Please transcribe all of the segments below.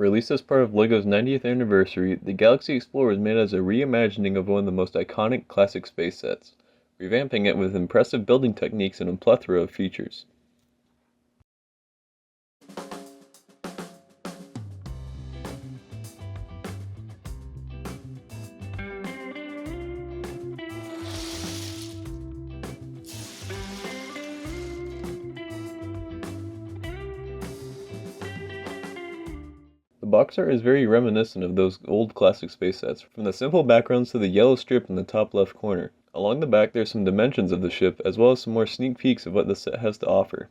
Released as part of LEGO's 90th anniversary, the Galaxy Explorer was made as a reimagining of one of the most iconic classic space sets, revamping it with impressive building techniques and a plethora of features. The box art is very reminiscent of those old classic space sets, from the simple backgrounds to the yellow strip in the top left corner. Along the back there's some dimensions of the ship, as well as some more sneak peeks of what the set has to offer.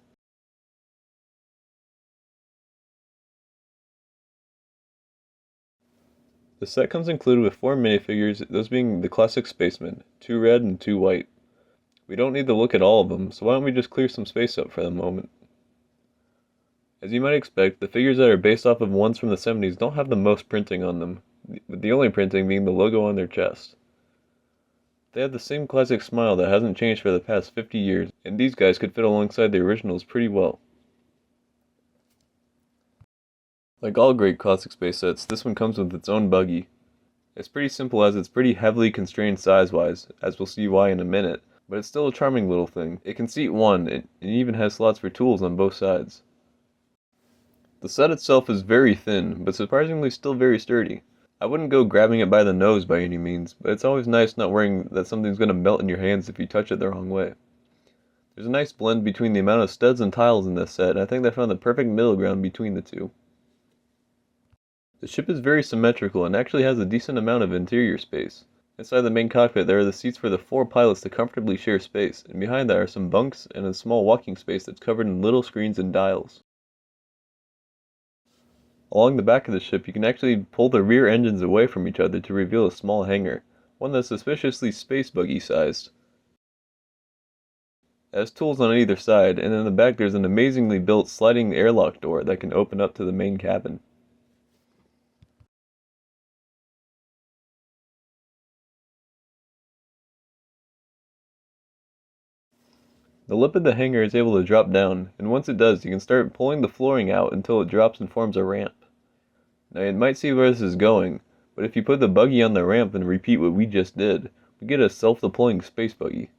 The set comes included with 4 minifigures, those being the classic spacemen, 2 red and 2 white. We don't need to look at all of them, so why don't we just clear some space up for the moment. As you might expect, the figures that are based off of ones from the 70s don't have the most printing on them, with the only printing being the logo on their chest. They have the same classic smile that hasn't changed for the past 50 years, and these guys could fit alongside the originals pretty well. Like all great classic space sets, this one comes with its own buggy. It's pretty simple as it's pretty heavily constrained size-wise, as we'll see why in a minute, but it's still a charming little thing. It can seat one, and it even has slots for tools on both sides. The set itself is very thin, but surprisingly still very sturdy. I wouldn't go grabbing it by the nose by any means, but it's always nice not worrying that something's going to melt in your hands if you touch it the wrong way. There's a nice blend between the amount of studs and tiles in this set, and I think they found the perfect middle ground between the two. The ship is very symmetrical and actually has a decent amount of interior space. Inside the main cockpit there are the seats for the 4 pilots to comfortably share space, and behind that are some bunks and a small walking space that's covered in little screens and dials. Along the back of the ship you can actually pull the rear engines away from each other to reveal a small hangar, one that's suspiciously space buggy sized. It has tools on either side, and in the back there's an amazingly built sliding airlock door that can open up to the main cabin. The lip of the hangar is able to drop down, and once it does, you can start pulling the flooring out until it drops and forms a ramp. Now you might see where this is going, but if you put the buggy on the ramp and repeat what we just did, we get a self-deploying space buggy.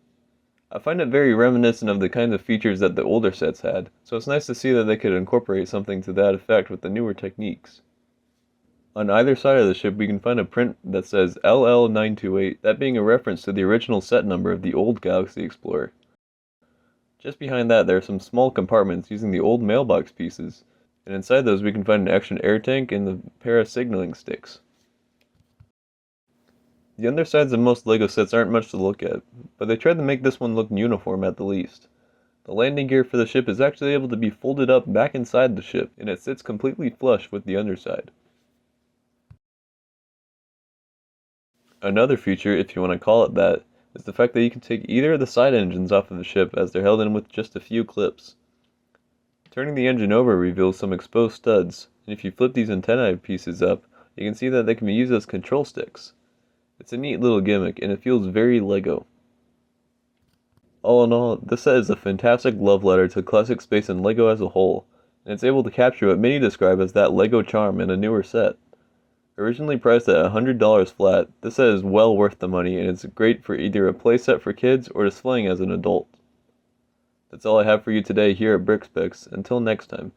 I find it very reminiscent of the kinds of features that the older sets had, so it's nice to see that they could incorporate something to that effect with the newer techniques. On either side of the ship we can find a print that says LL928, that being a reference to the original set number of the old Galaxy Explorer. Just behind that there are some small compartments using the old mailbox pieces, and inside those we can find an extra air tank and the pair of signaling sticks. The undersides of most LEGO sets aren't much to look at, but they tried to make this one look uniform at the least. The landing gear for the ship is actually able to be folded up back inside the ship, and it sits completely flush with the underside. Another feature, if you want to call it that, is the fact that you can take either of the side engines off of the ship as they're held in with just a few clips. Turning the engine over reveals some exposed studs, and if you flip these antennae pieces up, you can see that they can be used as control sticks. It's a neat little gimmick, and it feels very LEGO. All in all, this set is a fantastic love letter to classic space and LEGO as a whole, and it's able to capture what many describe as that LEGO charm in a newer set. Originally priced at $100 flat, this set is well worth the money, and it's great for either a playset for kids or displaying as an adult. That's all I have for you today here at BrickSpecs. Until next time.